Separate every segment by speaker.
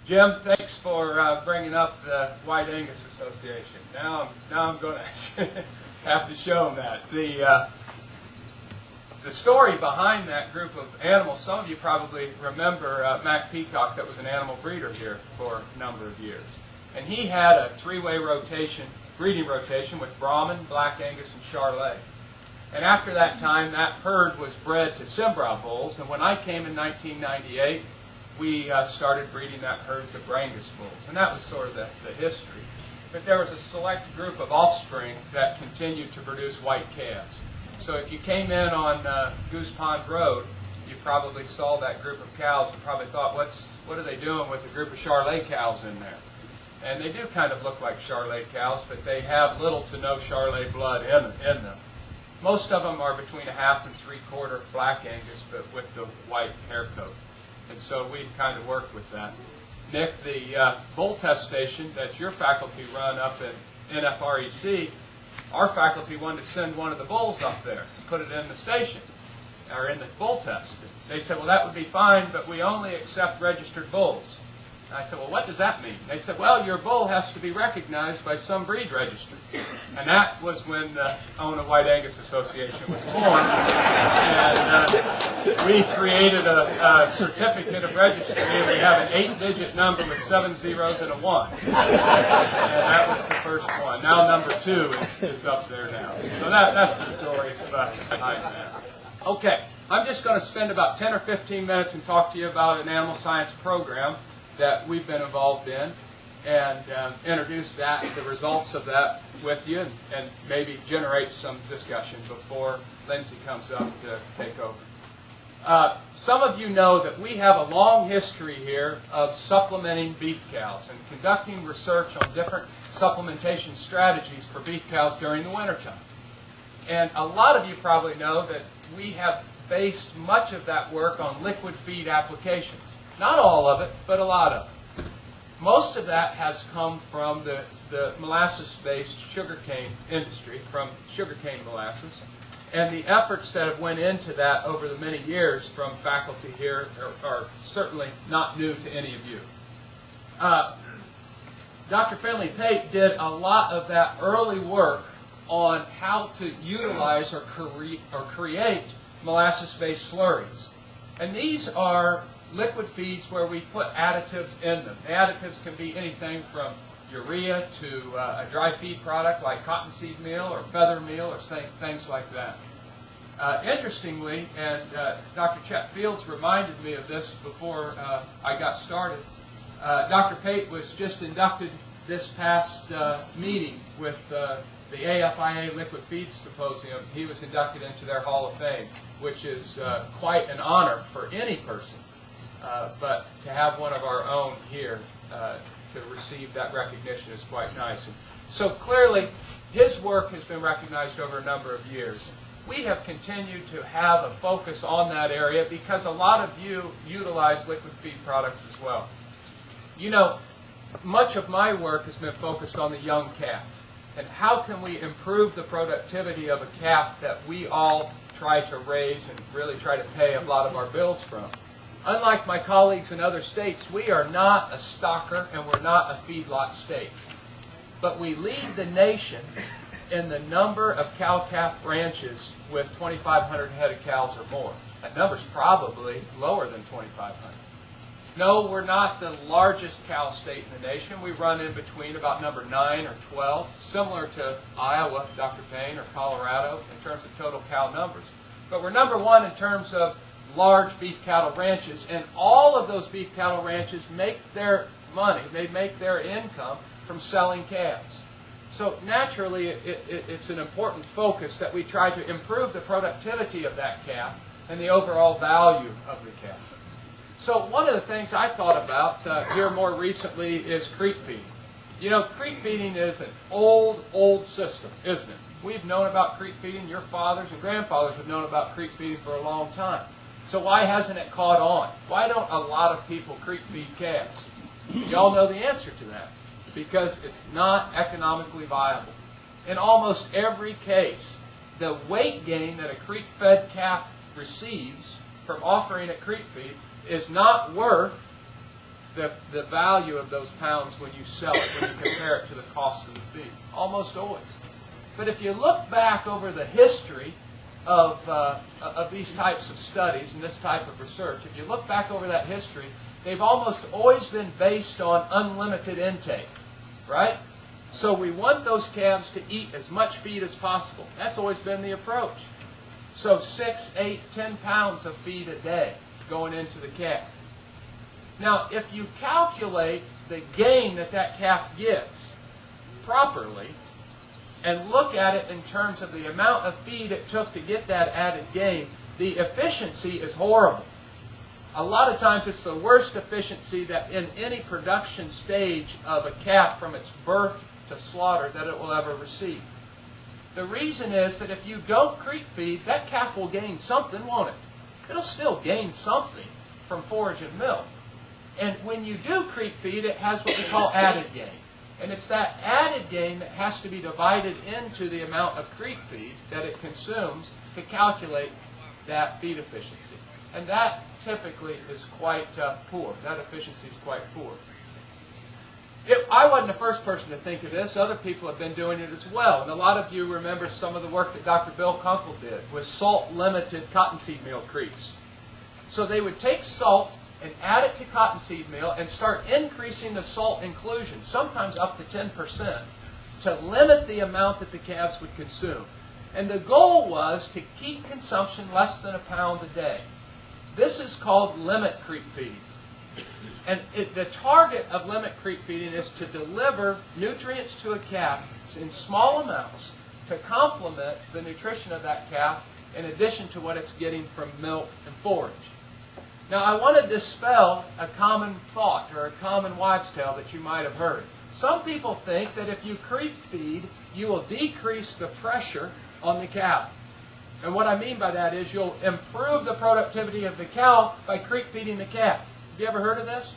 Speaker 1: Jim, thanks for bringing up the White Angus Association. Now I'm going to have to show them that. The story behind that group of animals, some of you probably remember Mac Peacock, that was an animal breeder here for a number of years. And he had a three-way rotation, breeding rotation with Brahman, Black Angus, and Charolais. And after that time, that herd was bred to Cimbrow bulls. And when I came in 1998, we started breeding that herd to Brangus bulls. And that was sort of the history. But there was a select group of offspring that continued to produce white calves. So if you came in on Goose Pond Road, you probably saw that group of cows and probably thought, what are they doing with a group of Charolais cows in there? And they do kind of look like Charolais cows, but they have little to no Charolais blood in them. Most of them are between a half and three-quarter Black Angus, but with the white hair coat. And so we kind of worked with that. Nick, the bull test station that your faculty run up at NFREC, our faculty wanted to send one of the bulls up there and put it in the station, or in the bull test. They said, well, that would be fine, but we only accept registered bulls. And I said, well, what does that mean? They said, well, your bull has to be recognized by some breed registry. And that was when the Ona White Angus Association was formed. And we created a certificate of registry, and we have an 8-digit number with 7 zeros and a 1. And that was the first one. Now number 2 is up there now. So that's the story behind that. Okay, I'm just going to spend about 10 or 15 minutes and talk to you about an animal science program that we've been involved in, and introduce the results of that with you, and maybe generate some discussion before Lindsay comes up to take over. Some of you know that we have a long history here of supplementing beef cows and conducting research on different supplementation strategies for beef cows during the wintertime. And a lot of you probably know that we have based much of that work on liquid feed applications. Not all of it, but a lot of it. Most of that has come from the molasses-based sugarcane industry, from sugarcane molasses. And the efforts that have went into that over the many years from faculty here are certainly not new to any of you. Dr. Finley Pate did a lot of that early work on how to utilize or create molasses-based slurries. And these are liquid feeds where we put additives in them. The additives can be anything from urea to a dry feed product like cottonseed meal or feather meal or things like that. Interestingly, and Dr. Chet Fields reminded me of this before I got started, Dr. Pate was just inducted this past meeting with the AFIA Liquid Feed Symposium. He was inducted into their Hall of Fame, which is quite an honor for any person. But to have one of our own here to receive that recognition is quite nice. And so clearly, his work has been recognized over a number of years. We have continued to have a focus on that area because a lot of you utilize liquid feed products as well. You know, much of my work has been focused on the young calf. And how can we improve the productivity of a calf that we all try to raise and really try to pay a lot of our bills from? Unlike my colleagues in other states, we are not a stocker and we're not a feedlot state. But we lead the nation in the number of cow-calf ranches with 2,500 head of cows or more. That number's probably lower than 2,500. No, we're not the largest cow state in the nation. We run in between about number 9 or 12, similar to Iowa, Dr. Payne, or Colorado in terms of total cow numbers. But we're number 1 in terms of large beef cattle ranches, and all of those beef cattle ranches make their money, they make their income from selling calves. So naturally, it's an important focus that we try to improve the productivity of that calf and the overall value of the calf. So one of the things I thought about here more recently is creep feeding. You know, creep feeding is an old system, isn't it? We've known about creep feeding. Your fathers and grandfathers have known about creep feeding for a long time. So why hasn't it caught on? Why don't a lot of people creep feed calves? You all know the answer to that. Because it's not economically viable. In almost every case, the weight gain that a creep-fed calf receives from offering a creep feed is not worth the value of those pounds when you sell it, when you compare it to the cost of the feed. Almost always. But if you look back over the history of these types of studies and this type of research, if you look back over that history, they've almost always been based on unlimited intake, right? So we want those calves to eat as much feed as possible. That's always been the approach. So 6, 8, 10 pounds of feed a day going into the calf. Now, if you calculate the gain that that calf gets properly and look at it in terms of the amount of feed it took to get that added gain, the efficiency is horrible. A lot of times it's the worst efficiency that in any production stage of a calf from its birth to slaughter that it will ever receive. The reason is that if you don't creep feed, that calf will gain something, won't it? It'll still gain something from forage and milk. And when you do creep feed, it has what we call added gain. And it's that added gain that has to be divided into the amount of creep feed that it consumes to calculate that feed efficiency. And that typically is quite poor. That efficiency is quite poor. I wasn't the first person to think of this. Other people have been doing it as well. And a lot of you remember some of the work that Dr. Bill Kunkel did with salt-limited cottonseed meal creeps. So they would take salt and add it to cottonseed meal and start increasing the salt inclusion, sometimes up to 10%, to limit the amount that the calves would consume. And the goal was to keep consumption less than a pound a day. This is called limit creep feed. And the target of limit creep feeding is to deliver nutrients to a calf in small amounts to complement the nutrition of that calf in addition to what it's getting from milk and forage. Now, I want to dispel a common thought or a common wives' tale that you might have heard. Some people think that if you creep feed, you will decrease the pressure on the cow. And what I mean by that is you'll improve the productivity of the cow by creep feeding the calf. Have you ever heard of this?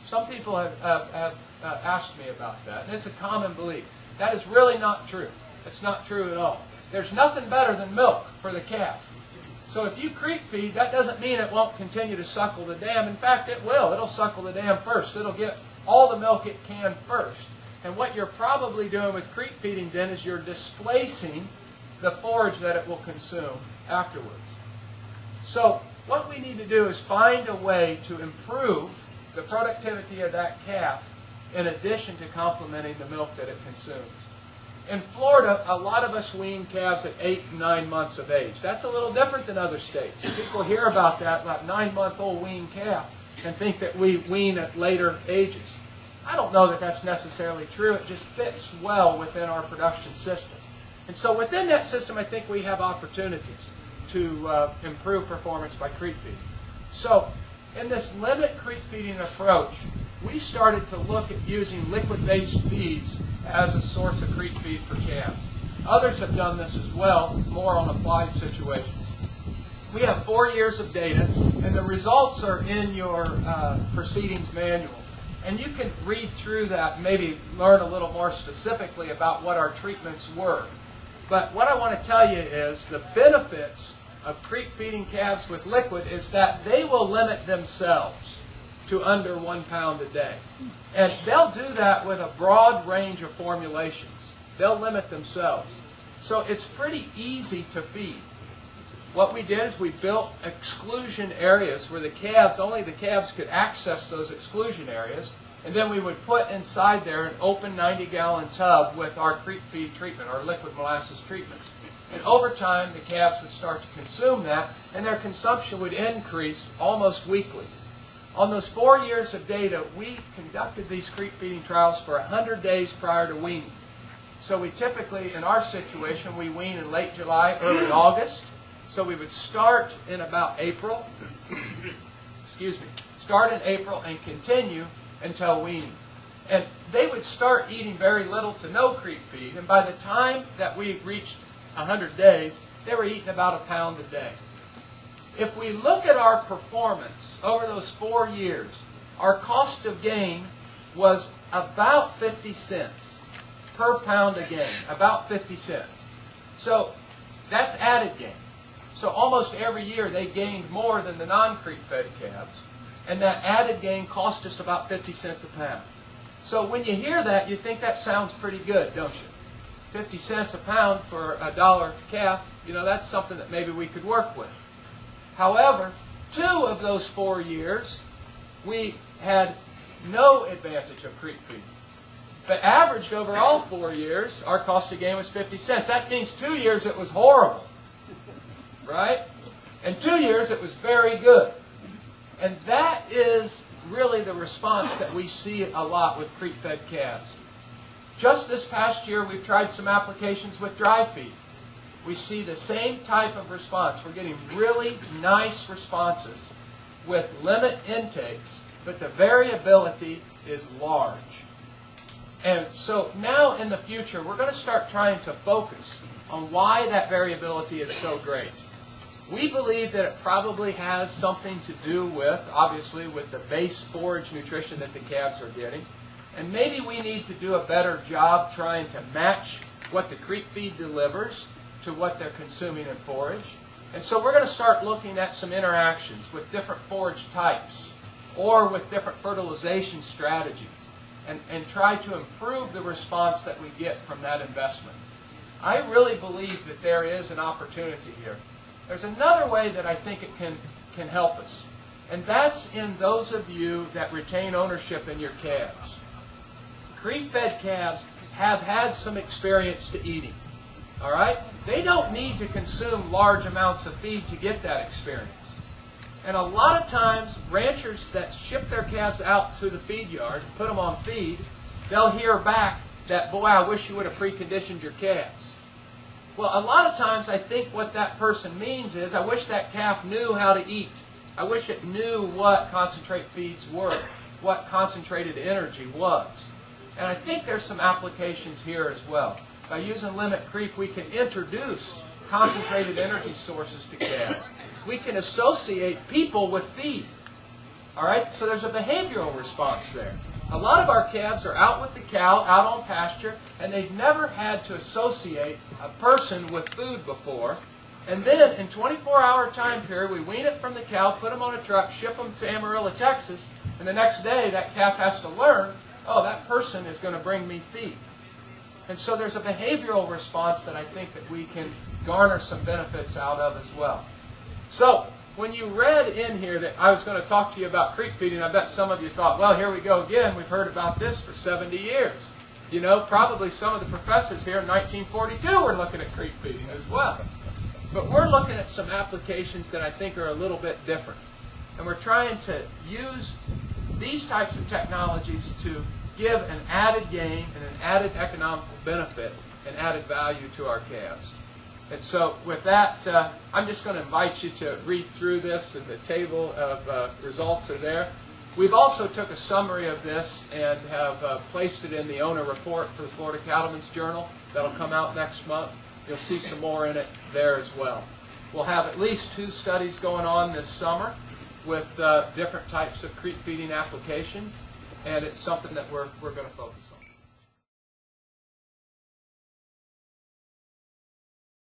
Speaker 1: Some people have asked me about that, and it's a common belief. That is really not true. It's not true at all. There's nothing better than milk for the calf. So if you creep feed, that doesn't mean it won't continue to suckle the dam. In fact, it will. It'll suckle the dam first. It'll get all the milk it can first. And what you're probably doing with creep feeding then is you're displacing the forage that it will consume afterwards. So what we need to do is find a way to improve the productivity of that calf in addition to complementing the milk that it consumes. In Florida, a lot of us wean calves at 8 and 9 months of age. That's a little different than other states. People hear about that 9-month-old weaned calf and think that we wean at later ages. I don't know that that's necessarily true. It just fits well within our production system. And so within that system, I think we have opportunities to improve performance by creep feeding. So in this limit creep feeding approach, we started to look at using liquid-based feeds as a source of creep feed for calves. Others have done this as well, more on applied situations. We have 4 years of data, and the results are in your proceedings manual. And you can read through that and maybe learn a little more specifically about what our treatments were. But what I want to tell you is the benefits of creep feeding calves with liquid is that they will limit themselves to under 1 pound a day. And they'll do that with a broad range of formulations. They'll limit themselves. So it's pretty easy to feed. What we did is we built exclusion areas where only the calves could access those exclusion areas. And then we would put inside there an open 90-gallon tub with our creep feed treatment, our liquid molasses treatments. And over time, the calves would start to consume that, and their consumption would increase almost weekly. On those 4 years of data, we conducted these creep feeding trials for 100 days prior to weaning. So we typically, in our situation, we wean in late July, early August. So we would start in about April, start in April and continue until weaning. And they would start eating very little to no creep feed, and by the time that we reached 100 days, they were eating about a pound a day. If we look at our performance over those 4 years, our cost of gain was about 50 cents per pound of gain, about 50 cents. So that's added gain. So almost every year they gained more than the non-creep fed calves. and that added gain cost us about 50 cents a pound. So when you hear that, you think that sounds pretty good, don't you? 50 cents a pound for $1 calf, you know, that's something that maybe we could work with. However, 2 of those 4 years, we had no advantage of creep feeding. But averaged over all 4 years, our cost of gain was 50 cents. That means 2 years it was horrible, right? And 2 years it was very good. And that is really the response that we see a lot with creep-fed calves. Just this past year, we've tried some applications with dry feed. We see the same type of response. We're getting really nice responses with limit intakes, but the variability is large. And so now in the future, we're going to start trying to focus on why that variability is so great. We believe that it probably has something to do with, obviously, with the base forage nutrition that the calves are getting. And maybe we need to do a better job trying to match what the creep feed delivers to what they're consuming in forage. And so we're going to start looking at some interactions with different forage types or with different fertilization strategies and try to improve the response that we get from that investment. I really believe that there is an opportunity here. There's another way that I think it can help us, and that's in those of you that retain ownership in your calves. Creep-fed calves have had some experience to eating. All right? They don't need to consume large amounts of feed to get that experience. And a lot of times, ranchers that ship their calves out to the feed yard, put them on feed, they'll hear back that, boy, I wish you would have preconditioned your calves. Well, a lot of times I think what that person means is, I wish that calf knew how to eat. I wish it knew what concentrate feeds were, what concentrated energy was. And I think there's some applications here as well. By using limit creep, we can introduce concentrated energy sources to calves. We can associate people with feed. All right? So there's a behavioral response there. A lot of our calves are out with the cow, out on pasture, and they've never had to associate a person with food before. And then in 24-hour time period, we wean it from the cow, put them on a truck, ship them to Amarillo, Texas, and the next day that calf has to learn, oh, that person is going to bring me feed. And so there's a behavioral response that I think that we can garner some benefits out of as well. So when you read in here that I was going to talk to you about creep feeding, I bet some of you thought, well, here we go again. We've heard about this for 70 years. You know, probably some of the professors here in 1942 were looking at creep feeding as well. But we're looking at some applications that I think are a little bit different. And we're trying to use these types of technologies to give an added gain and an added economical benefit and added value to our calves. And so with that, I'm just going to invite you to read through this, and the table of results are there. We've also took a summary of this and have placed it in the owner report for the Florida Cattlemen's Journal. That'll come out next month. You'll see some more in it there as well. We'll have at least 2 studies going on this summer with different types of creep feeding applications, and it's something that we're going to focus on.